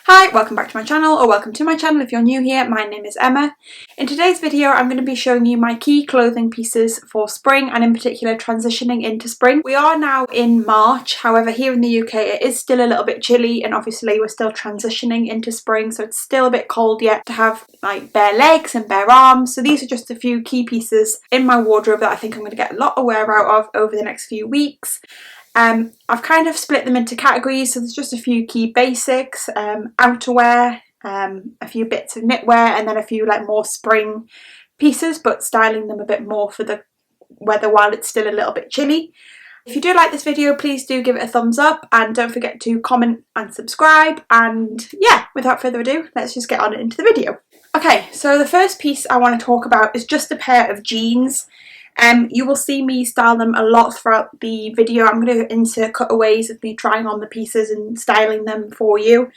Hi, welcome back to my channel, or welcome to my channel if you're new here. My name is Emma. In today's video I'm going to be showing you my key clothing pieces for spring, and in particular transitioning into spring. We are now in March, however here in the UK it is still a little bit chilly, and obviously we're still transitioning into spring, so it's still a bit cold yet to have like bare legs and bare arms. So these are just a few key pieces in my wardrobe that I think I'm going to get a lot of wear out of over the next few weeks. I've kind of split them into categories, so there's just a few key basics, outerwear, a few bits of knitwear, and then a few like more spring pieces, but styling them a bit more for the weather while it's still a little bit chilly. If you do like this video, please do give it a thumbs up, and don't forget to comment and subscribe. And yeah, without further ado, let's just get on into the video. Okay, so the first piece I want to talk about is just a pair of jeans. You will see me style them a lot throughout the video. I'm going to insert cutaways of me trying on the pieces and styling them for you.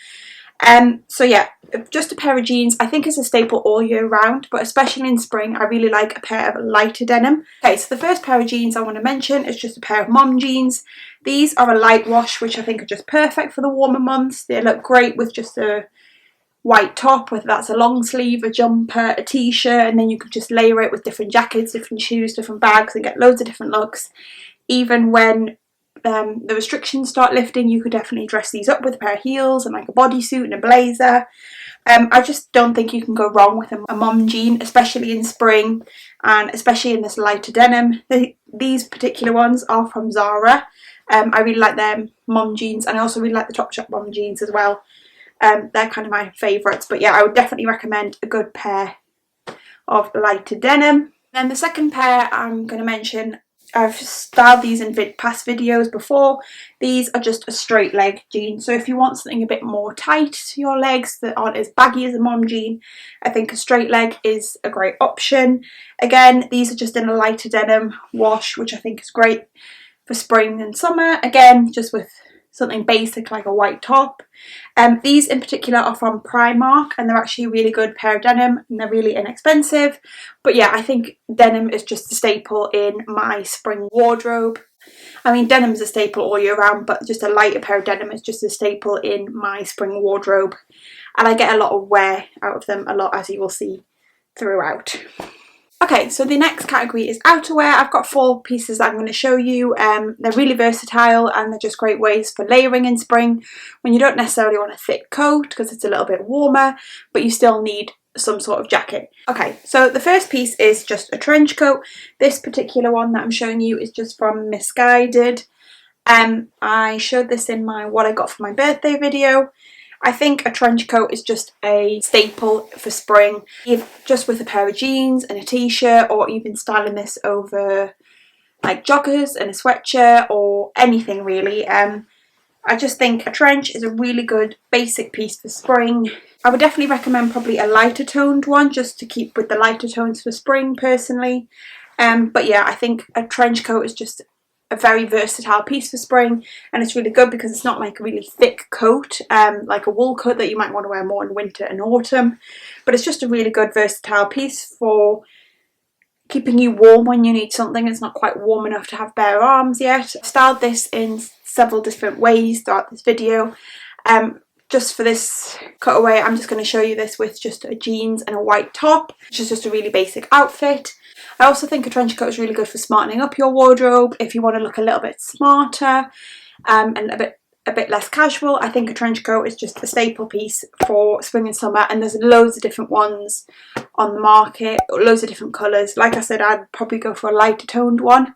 So yeah, just a pair of jeans I think is a staple all year round, but especially in spring I really like a pair of lighter denim. Okay, so the first pair of jeans I want to mention is just a pair of mom jeans. These are a light wash, which I think are just perfect for the warmer months. They look great with just a white top, whether that's a long sleeve, a jumper, a t-shirt, and then you could just layer it with different jackets, different shoes, different bags, and get loads of different looks. Even when the restrictions start lifting, you could definitely dress these up with a pair of heels and like a bodysuit and a blazer. I just don't think you can go wrong with a mom jean, especially in spring and especially in this lighter denim. These particular ones are from Zara. I really like their mom jeans, and I also really like the Topshop mom jeans as well. They're kind of my favourites, but yeah, I would definitely recommend a good pair of lighter denim. Then the second pair I'm going to mention, I've styled these in past videos before. These are just a straight leg jean, so if you want something a bit more tight to your legs that aren't as baggy as a mom jean, I think a straight leg is a great option. Again, these are just in a lighter denim wash, which I think is great for spring and summer, again just with something basic like a white top. These in particular are from PRIMARK, and they're actually a really good pair of denim, and they're really inexpensive. But yeah, I think denim is just a staple in my spring wardrobe. I mean, denim is a staple all year round, but just a lighter pair of denim is just a staple in my spring wardrobe, and I get a lot of wear out of them, a lot, as you will see throughout. Okay, so the next category is outerwear. I've got 4 pieces that I'm going to show you. They're really versatile, and they're just great ways for layering in spring when you don't necessarily want a thick coat because it's a little bit warmer, but you still need some sort of jacket. Okay, so the first piece is just a trench coat. This particular one that I'm showing you is just from Misguided. I showed this in my what I got for my birthday video. I think a trench coat is just a staple for spring, just with a pair of jeans and a t-shirt, or even styling this over like joggers and a sweatshirt or anything really. I just think a trench is a really good basic piece for spring. I would definitely recommend probably a lighter toned one just to keep with the lighter tones for spring personally. But yeah, I think a trench coat is just a very versatile piece for spring, and it's really good because it's not like a really thick coat, like a wool coat that you might want to wear more in winter and autumn, but it's just a really good versatile piece for keeping you warm when you need something. It's not quite warm enough to have bare arms yet. I've styled this in several different ways throughout this video. Just for this cutaway, I'm just going to show you this with just a jeans and a white top, which is just a really basic outfit. I also think a trench coat is really good for smartening up your wardrobe if you want to look a little bit smarter and a bit less casual. I think a trench coat is just a staple piece for spring and summer, and there's loads of different ones on the market, loads of different colours. Like I said, I'd probably go for a lighter toned one.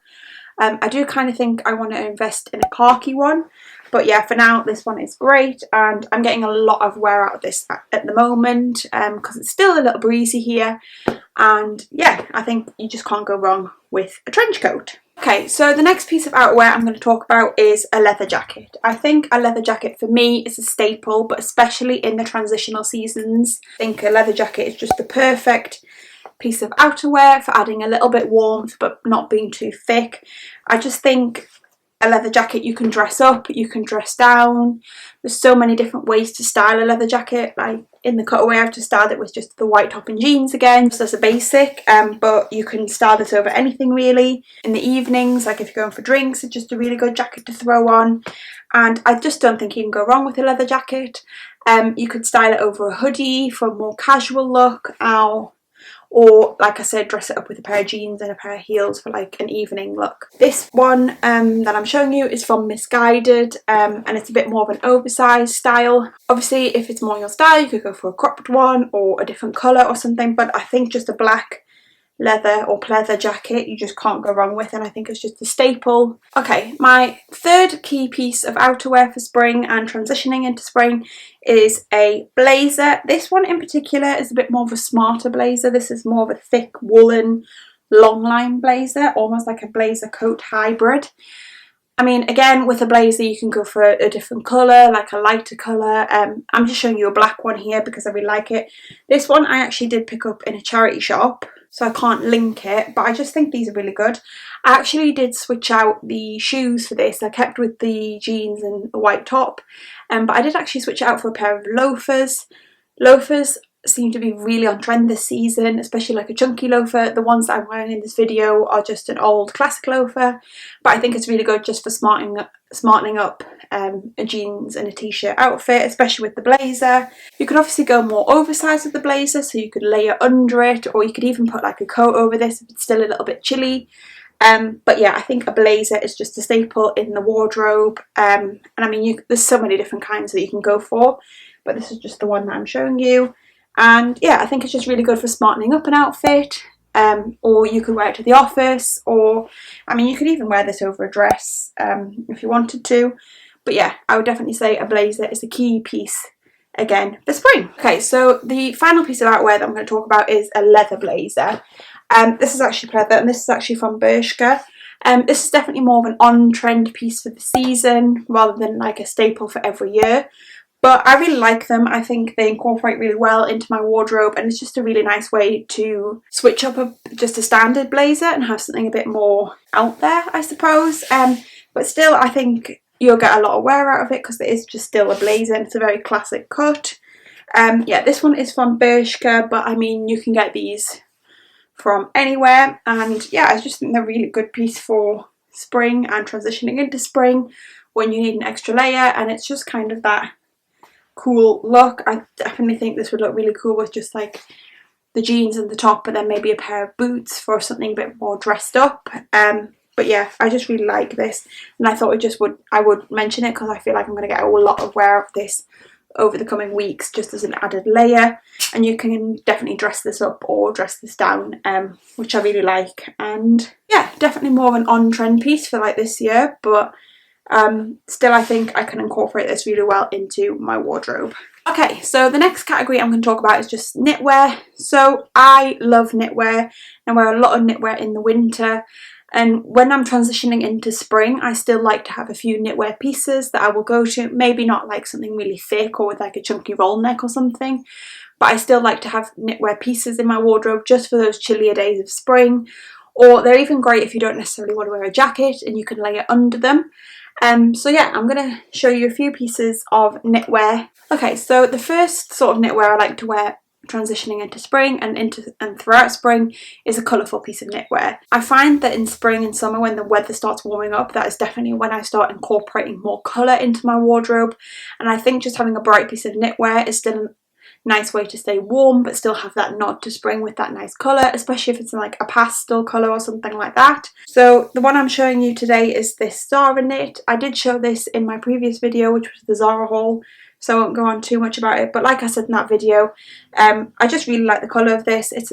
I do kind of think I want to invest in a khaki one, but yeah, for now this one is great, and I'm getting a lot of wear out of this at the moment because it's still a little breezy here, and yeah, I think you just can't go wrong with a trench coat. Okay, so the next piece of outerwear I'm going to talk about is a leather jacket. I think a leather jacket for me is a staple, but especially in the transitional seasons, I think a leather jacket is just the perfect piece of outerwear for adding a little bit warmth but not being too thick. I just think a leather jacket you can dress up, you can dress down. There's so many different ways to style a leather jacket. Like in the cutaway I've just styled it with just the white top and jeans again, just as a basic, but you can style this over anything really. In the evenings, like if you're going for drinks, it's just a really good jacket to throw on, and I just don't think you can go wrong with a leather jacket. You could style it over a hoodie for a more casual look, or like I said, dress it up with a pair of jeans and a pair of heels for like an evening look. This one that I'm showing you is from Misguided, and it's a bit more of an oversized style. Obviously, if it's more your style, you could go for a cropped one or a different colour or something, but I think just a black leather or pleather jacket you just can't go wrong with, and I think it's just a staple. Okay, my third key piece of outerwear for spring and transitioning into spring is a blazer. This one in particular is a bit more of a smarter blazer. This is more of a thick woolen long line blazer, almost like a blazer coat hybrid. I mean, again, with a blazer you can go for a different colour, like a lighter colour. I'm just showing you a black one here because I really like it. This one I actually did pick up in a charity shop, so I can't link it, but I just think these are really good. I actually did switch out the shoes for this. I kept with the jeans and the white top, but I did actually switch it out for a pair of loafers. Loafers seem to be really on trend this season, especially like a chunky loafer. The ones that I'm wearing in this video are just an old classic loafer, but I think it's really good just for smartening up a jeans and a t-shirt outfit, especially with the blazer. You could obviously go more oversized with the blazer, so you could layer under it, or you could even put like a coat over this if it's still a little bit chilly. But yeah, I think a blazer is just a staple in the wardrobe, and I mean there's so many different kinds that you can go for, but this is just the one that I'm showing you. And yeah, I think it's just really good for smartening up an outfit, or you could wear it to the office, or I mean you could even wear this over a dress if you wanted to. But yeah, I would definitely say a blazer is a key piece again for spring. Okay, so the final piece of outerwear that I'm going to talk about is a leather blazer. This is actually leather, and this is actually from Bershka. This is definitely more of an on-trend piece for the season rather than like a staple for every year. But I really like them. I think they incorporate really well into my wardrobe, and it's just a really nice way to switch up just a standard blazer and have something a bit more out there, I suppose. But still, I think you'll get a lot of wear out of it because it is just still a blazer and it's a very classic cut. Yeah, this one is from Bershka, but I mean you can get these from anywhere, and yeah, I just think they're a really good piece for spring and transitioning into spring when you need an extra layer, and it's just kind of that cool look. I definitely think this would look really cool with just like the jeans and the top, but then maybe a pair of boots for something a bit more dressed up. But yeah, I just really like this, and I thought I would mention it because I feel like I'm going to get a lot of wear of this over the coming weeks just as an added layer, and you can definitely dress this up or dress this down, which I really like. And yeah, definitely more of an on-trend piece for like this year, but still I think I can incorporate this really well into my wardrobe. Okay, so the next category I'm going to talk about is just knitwear. So I love knitwear, and wear a lot of knitwear in the winter, and when I'm transitioning into spring I still like to have a few knitwear pieces that I will go to. Maybe not like something really thick or with like a chunky roll neck or something, but I still like to have knitwear pieces in my wardrobe just for those chillier days of spring. Or they're even great if you don't necessarily want to wear a jacket and you can layer under them. So yeah, I'm going to show you a few pieces of knitwear. Okay, so the first sort of knitwear I like to wear transitioning into spring and throughout spring is a colourful piece of knitwear. I find that in spring and summer, when the weather starts warming up, that is definitely when I start incorporating more colour into my wardrobe, and I think just having a bright piece of knitwear is still a nice way to stay warm but still have that nod to spring with that nice colour, especially if it's like a pastel colour or something like that. So the one I'm showing you today is this Zara knit. I did show this in my previous video, which was the Zara haul, so I won't go on too much about it, but like I said in that video, I just really like the colour of this. It's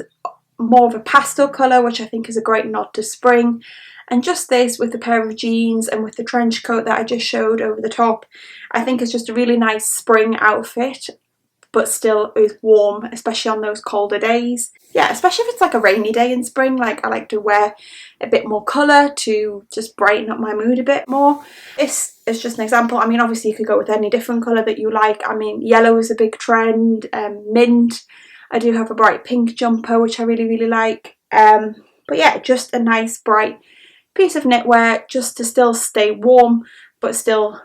more of a pastel colour, which I think is a great nod to spring, and just this with a pair of jeans and with the trench coat that I just showed over the top, I think it's just a really nice spring outfit, but still is warm, especially on those colder days. Yeah, especially if it's like a rainy day in spring, like I like to wear a bit more colour to just brighten up my mood a bit more. This is just an example. I mean, obviously you could go with any different colour that you like. I mean, yellow is a big trend, mint. I do have a bright pink jumper, which I really, really like. But yeah, just a nice bright piece of knitwear just to still stay warm, but still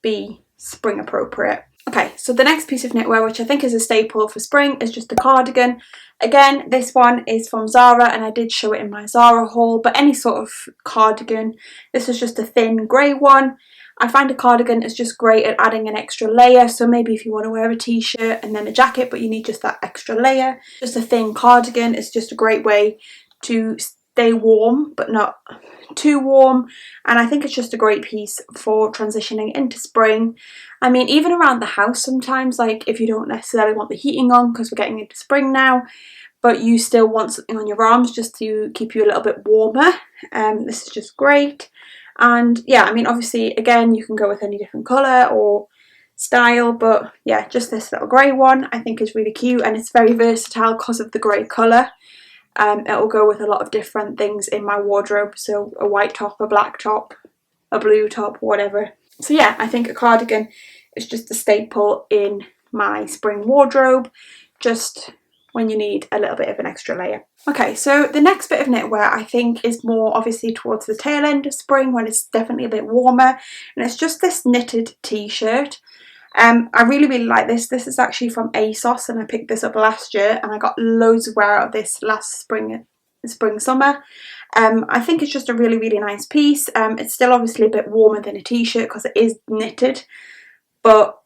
be spring appropriate. Okay, so the next piece of knitwear, which I think is a staple for spring, is just a cardigan. Again, this one is from Zara, and I did show it in my Zara haul, but any sort of cardigan. This is just a thin grey one. I find a cardigan is just great at adding an extra layer, so maybe if you want to wear a t-shirt and then a jacket but you need just that extra layer, just a thin cardigan is just a great way to stay warm but not too warm, and I think it's just a great piece for transitioning into spring. I mean, even around the house sometimes, like if you don't necessarily want the heating on because we're getting into spring now, but you still want something on your arms just to keep you a little bit warmer, this is just great. And yeah, I mean, obviously again you can go with any different colour or style, but yeah, just this little grey one I think is really cute, and it's very versatile because of the grey colour. It will go with a lot of different things in my wardrobe, so a white top, a black top, a blue top, whatever. So yeah, I think a cardigan is just a staple in my spring wardrobe, just when you need a little bit of an extra layer. Okay, so the next bit of knitwear I think is more obviously towards the tail end of spring when it's definitely a bit warmer, and it's just this knitted t-shirt. I really like this. This is actually from ASOS, and I picked this up last year and I got loads of wear out of this last spring summer. I think it's just a really nice piece. It's still obviously a bit warmer than a t-shirt because it is knitted, but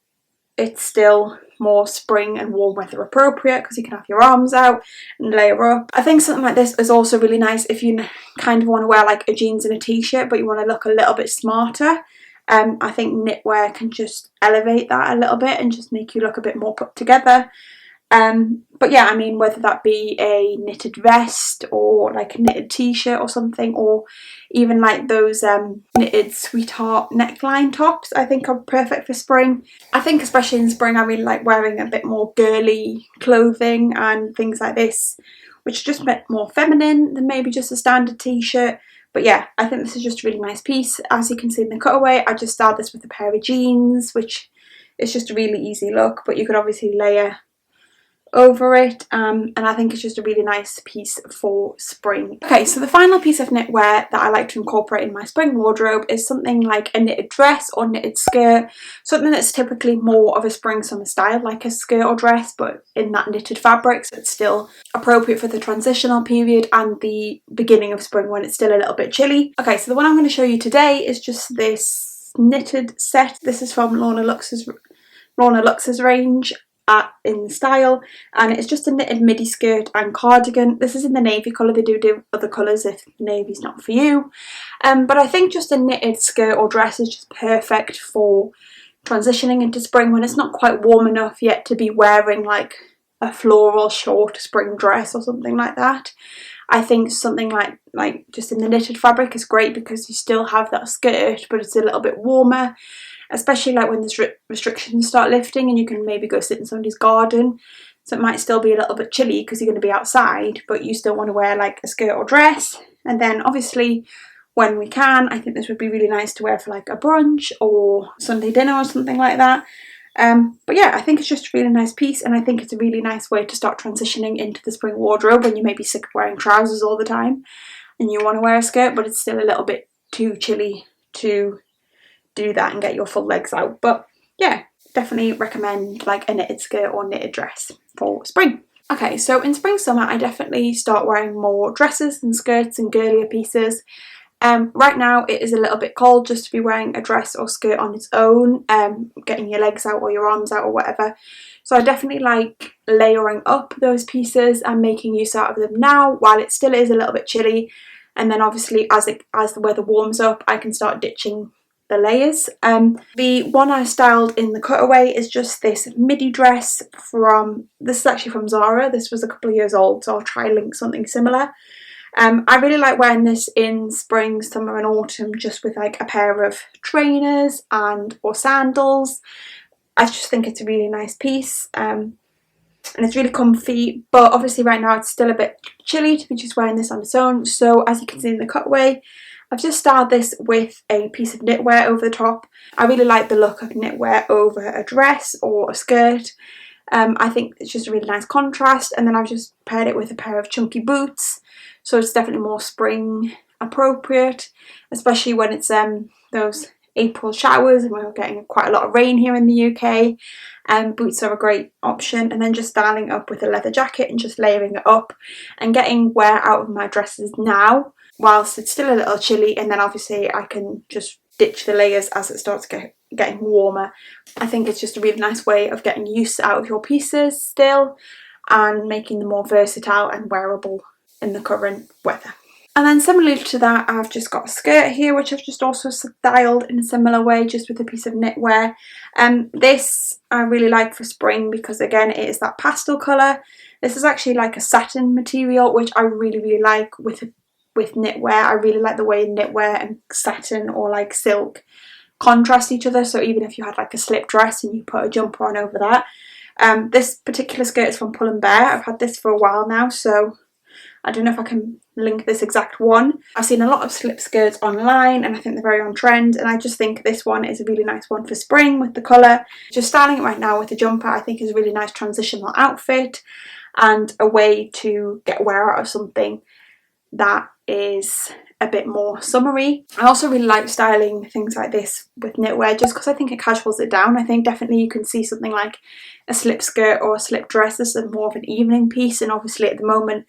it's still more spring and warm weather appropriate because you can have your arms out and layer up. I think something like this is also really nice if you kind of want to wear like a jeans and a t-shirt but you want to look a little bit smarter. I think knitwear can just elevate that a little bit and just make you look a bit more put together. But yeah, I mean, whether that be a knitted vest or like a knitted t-shirt or something, or even like those knitted sweetheart neckline tops, I think are perfect for spring. I think especially in spring I really like wearing a bit more girly clothing and things like this, which are just a bit more feminine than maybe just a standard t-shirt. But yeah, I think this is just a really nice piece. As you can see in the cutaway, I just styled this with a pair of jeans, which is just a really easy look, but you could obviously layer over it, and I think it's just a really nice piece for spring. Okay, so the final piece of knitwear that I like to incorporate in my spring wardrobe is something like a knitted dress or knitted skirt, something that's typically more of a spring summer style, like a skirt or dress, but in that knitted fabric, so it's still appropriate for the transitional period and the beginning of spring when it's still a little bit chilly. Okay, so the one I'm going to show you today is just this knitted set. This is from Lorna Luxe's range in style, and it's just a knitted midi skirt and cardigan. This is in the navy colour. They do other colours if navy's not for you, but I think just a knitted skirt or dress is just perfect for transitioning into spring when it's not quite warm enough yet to be wearing like a floral short spring dress or something like that. I think something like just in the knitted fabric is great because you still have that skirt but it's a little bit warmer, especially like when the restrictions start lifting and you can maybe go sit in somebody's garden. So it might still be a little bit chilly because you're going to be outside, but you still want to wear like a skirt or dress. And then obviously when we can, I think this would be really nice to wear for like a brunch or Sunday dinner or something like that. But yeah, I think it's just a really nice piece, and I think it's a really nice way to start transitioning into the spring wardrobe when you may be sick of wearing trousers all the time and you want to wear a skirt, but it's still a little bit too chilly to do that and get your full legs out. But yeah, definitely recommend like a knitted skirt or knitted dress for spring. Okay, so in spring summer I definitely start wearing more dresses and skirts and girlier pieces. Right now it is a little bit cold just to be wearing a dress or skirt on its own, getting your legs out or your arms out or whatever. So I definitely like layering up those pieces and making use out of them now while it still is a little bit chilly, and then obviously as the weather warms up I can start ditching the layers. The one I styled in the cutaway is just this midi dress this is actually from Zara. This was a couple of years old, so I'll try and link something similar. I really like wearing this in spring, summer and autumn just with like a pair of trainers or sandals. I just think it's a really nice piece, and it's really comfy, but obviously right now it's still a bit chilly to be just wearing this on its own. So as you can see in the cutaway, I've just styled this with a piece of knitwear over the top. I really like the look of knitwear over a dress or a skirt. I think it's just a really nice contrast, and then I've just paired it with a pair of chunky boots, so it's definitely more spring appropriate, especially when it's those April showers and we're getting quite a lot of rain here in the UK. Boots are a great option, and then just styling up with a leather jacket and just layering it up and getting wear out of my dresses now whilst it's still a little chilly, and then obviously I can just ditch the layers as it starts getting warmer. I think it's just a really nice way of getting use out of your pieces still and making them more versatile and wearable in the current weather. And then similarly to that, I've just got a skirt here which I've just also styled in a similar way, just with a piece of knitwear. This I really like for spring because again it is that pastel colour. This is actually like a satin material, which I really like with knitwear. I really like the way knitwear and satin or like silk contrast each other. So even if you had like a slip dress and you put a jumper on over that. This particular skirt is from Pull & Bear. I've had this for a while now, so I don't know if I can link this exact one. I've seen a lot of slip skirts online and I think they're very on trend, and I just think this one is a really nice one for spring with the colour. Just styling it right now with the jumper I think is a really nice transitional outfit and a way to get wear out of something that is a bit more summery. I also really like styling things like this with knitwear just because I think it casuals it down. I think definitely you can see something like a slip skirt or a slip dress as more of an evening piece, and obviously at the moment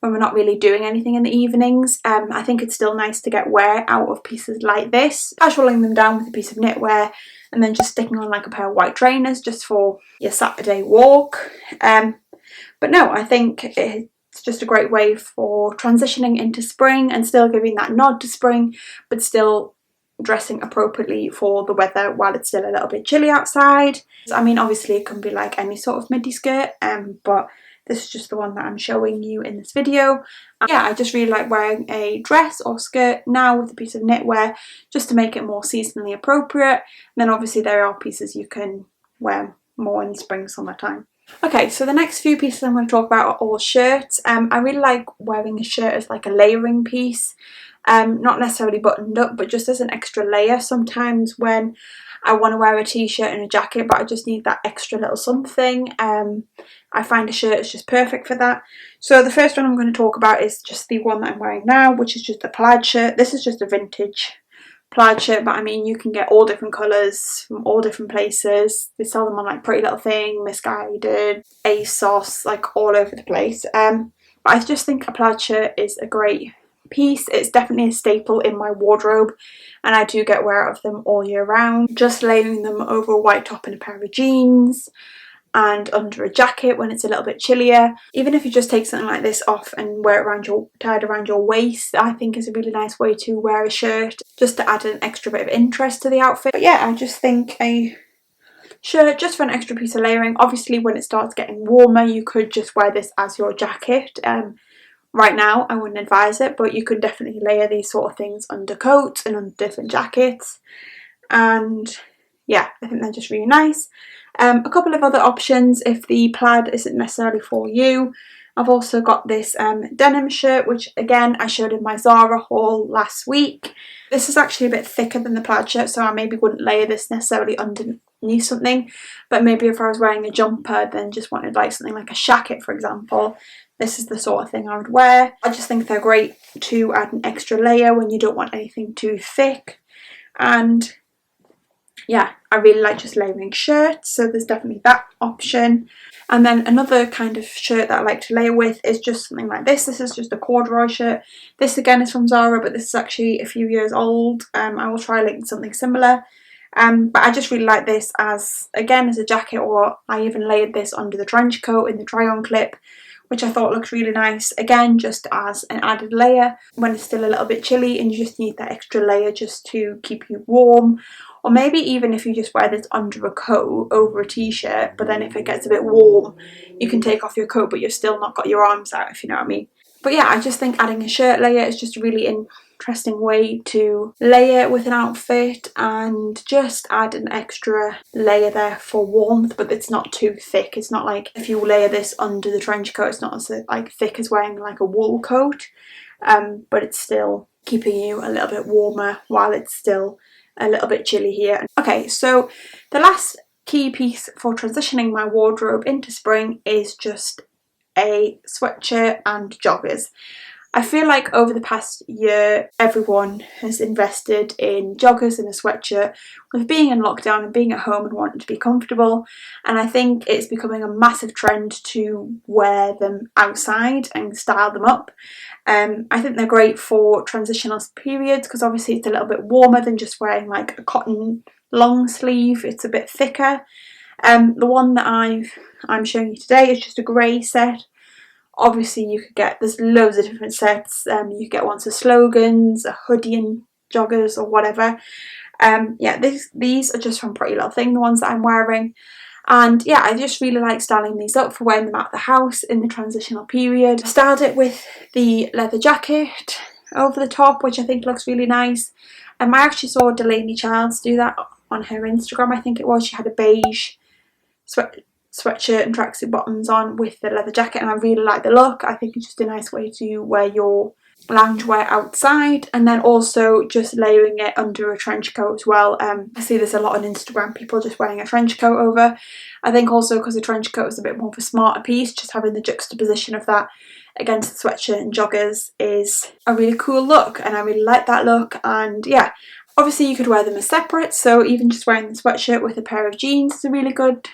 when we're not really doing anything in the evenings, I think it's still nice to get wear out of pieces like this. Casualing them down with a piece of knitwear and then just sticking on like a pair of white trainers just for your Saturday walk. But no, I think it's just a great way for transitioning into spring and still giving that nod to spring, but still dressing appropriately for the weather while it's still a little bit chilly outside. I mean, obviously it can be like any sort of midi skirt, but this is just the one that I'm showing you in this video. Yeah, I just really like wearing a dress or skirt now with a piece of knitwear just to make it more seasonally appropriate. And then obviously there are pieces you can wear more in spring, summertime. Okay, so the next few pieces I'm going to talk about are all shirts. I really like wearing a shirt as like a layering piece, not necessarily buttoned up, but just as an extra layer. Sometimes when I want to wear a t-shirt and a jacket, but I just need that extra little something, I find a shirt is just perfect for that. So the first one I'm going to talk about is just the one that I'm wearing now, which is just a plaid shirt. This is just a vintage plaid shirt, but I mean you can get all different colours from all different places. They sell them on like Pretty Little Thing, Misguided, ASOS, like all over the place. But I just think a plaid shirt is a great piece. It's definitely a staple in my wardrobe and I do get wear out of them all year round. Just layering them over a white top and a pair of jeans and under a jacket when it's a little bit chillier. Even if you just take something like this off and wear it tied around your waist, I think is a really nice way to wear a shirt, just to add an extra bit of interest to the outfit. But yeah, I just think a shirt just for an extra piece of layering. Obviously when it starts getting warmer you could just wear this as your jacket. Right now I wouldn't advise it, but you could definitely layer these sort of things under coats and under different jackets, and yeah, I think they're just really nice. A couple of other options if the plaid isn't necessarily for you. I've also got this denim shirt, which again I showed in my Zara haul last week. This is actually a bit thicker than the plaid shirt, so I maybe wouldn't layer this necessarily underneath something, but maybe if I was wearing a jumper then just wanted like something like a shacket for example, this is the sort of thing I would wear. I just think they're great to add an extra layer when you don't want anything too thick. And yeah, I really like just layering shirts, so there's definitely that option. And then another kind of shirt that I like to layer with is just something like this. This is just a corduroy shirt. This again is from Zara, but this is actually a few years old. I will try linking something similar. But I just really like this as, again, as a jacket, or I even layered this under the trench coat in the try-on clip, which I thought looked really nice, again just as an added layer when it's still a little bit chilly and you just need that extra layer just to keep you warm. Or maybe even if you just wear this under a coat over a t-shirt, but then if it gets a bit warm you can take off your coat but you've still not got your arms out, if you know what I mean. But yeah, I just think adding a shirt layer is just a really interesting way to layer with an outfit and just add an extra layer there for warmth, but it's not too thick. It's not like if you layer this under the trench coat, it's not as like thick as wearing like a wool coat, but it's still keeping you a little bit warmer while it's still a little bit chilly here. Okay, so the last key piece for transitioning my wardrobe into spring is just a sweatshirt and joggers. I feel like over the past year everyone has invested in joggers and a sweatshirt with being in lockdown and being at home and wanting to be comfortable, and I think it's becoming a massive trend to wear them outside and style them up. I think they're great for transitional periods because obviously it's a little bit warmer than just wearing like a cotton long sleeve. It's a bit thicker. The one that I'm showing you today is just a grey set. Obviously you could get, there's loads of different sets. You could get ones with slogans, a hoodie and joggers or whatever. Yeah, these are just from Pretty Little Thing, the ones that I'm wearing. And yeah, I just really like styling these up for wearing them out of the house in the transitional period. I styled it with the leather jacket over the top, which I think looks really nice. I actually saw Delaney Childs do that on her Instagram, I think it was. She had a beige sweatshirt and tracksuit bottoms on with the leather jacket, and I really like the look. I think it's just a nice way to wear your loungewear outside, and then also just layering it under a trench coat as well. I see there's a lot on Instagram, people just wearing a trench coat over. I think also because the trench coat is a bit more of a smarter piece, just having the juxtaposition of that against the sweatshirt and joggers is a really cool look, and I really like that look. And yeah, obviously you could wear them as separate, so even just wearing the sweatshirt with a pair of jeans is a really good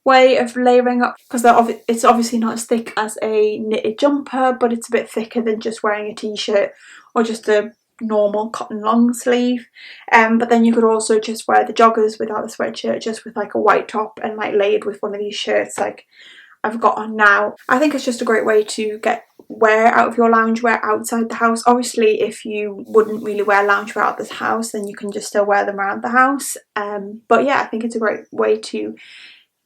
way of layering up, because it's obviously not as thick as a knitted jumper, but it's a bit thicker than just wearing a t-shirt or just a normal cotton long sleeve. But then you could also just wear the joggers without the sweatshirt, just with like a white top and like layered with one of these shirts like I've got on now. I think it's just a great way to get wear out of your loungewear outside the house. Obviously if you wouldn't really wear loungewear out of the house, then you can just still wear them around the house. But yeah, I think it's a great way to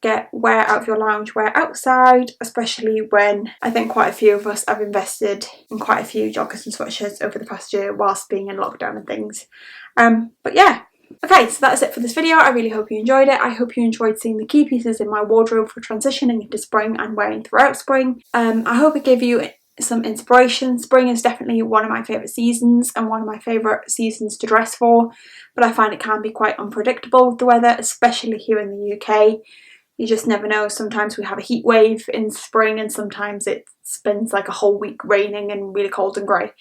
get wear out of your loungewear outside, especially when I think quite a few of us have invested in quite a few joggers and sweatshirts over the past year whilst being in lockdown and things. But yeah, okay, so that's it for this video. I really hope you enjoyed it. I hope you enjoyed seeing the key pieces in my wardrobe for transitioning into spring and wearing throughout spring. I hope it gave you some inspiration. Spring is definitely one of my favourite seasons and one of my favourite seasons to dress for, but I find it can be quite unpredictable with the weather, especially here in the UK. You just never know. Sometimes we have a heat wave in spring and sometimes it spends like a whole week raining and really cold and grey.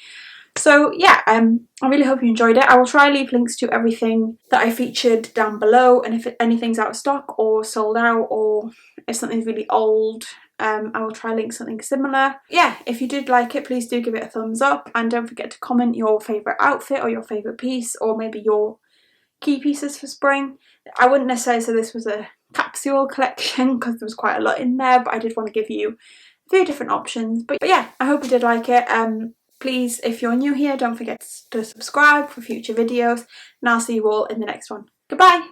So yeah, I really hope you enjoyed it. I will try and leave links to everything that I featured down below, and if anything's out of stock or sold out, or if something's really old, I will try and link something similar. Yeah, if you did like it, please do give it a thumbs up, and don't forget to comment your favourite outfit or your favourite piece, or maybe your key pieces for spring. I wouldn't necessarily say this was a capsule collection because there was quite a lot in there, but I did want to give you a few different options. But yeah, I hope you did like it. Please, if you're new here, don't forget to subscribe for future videos, and I'll see you all in the next one. Goodbye!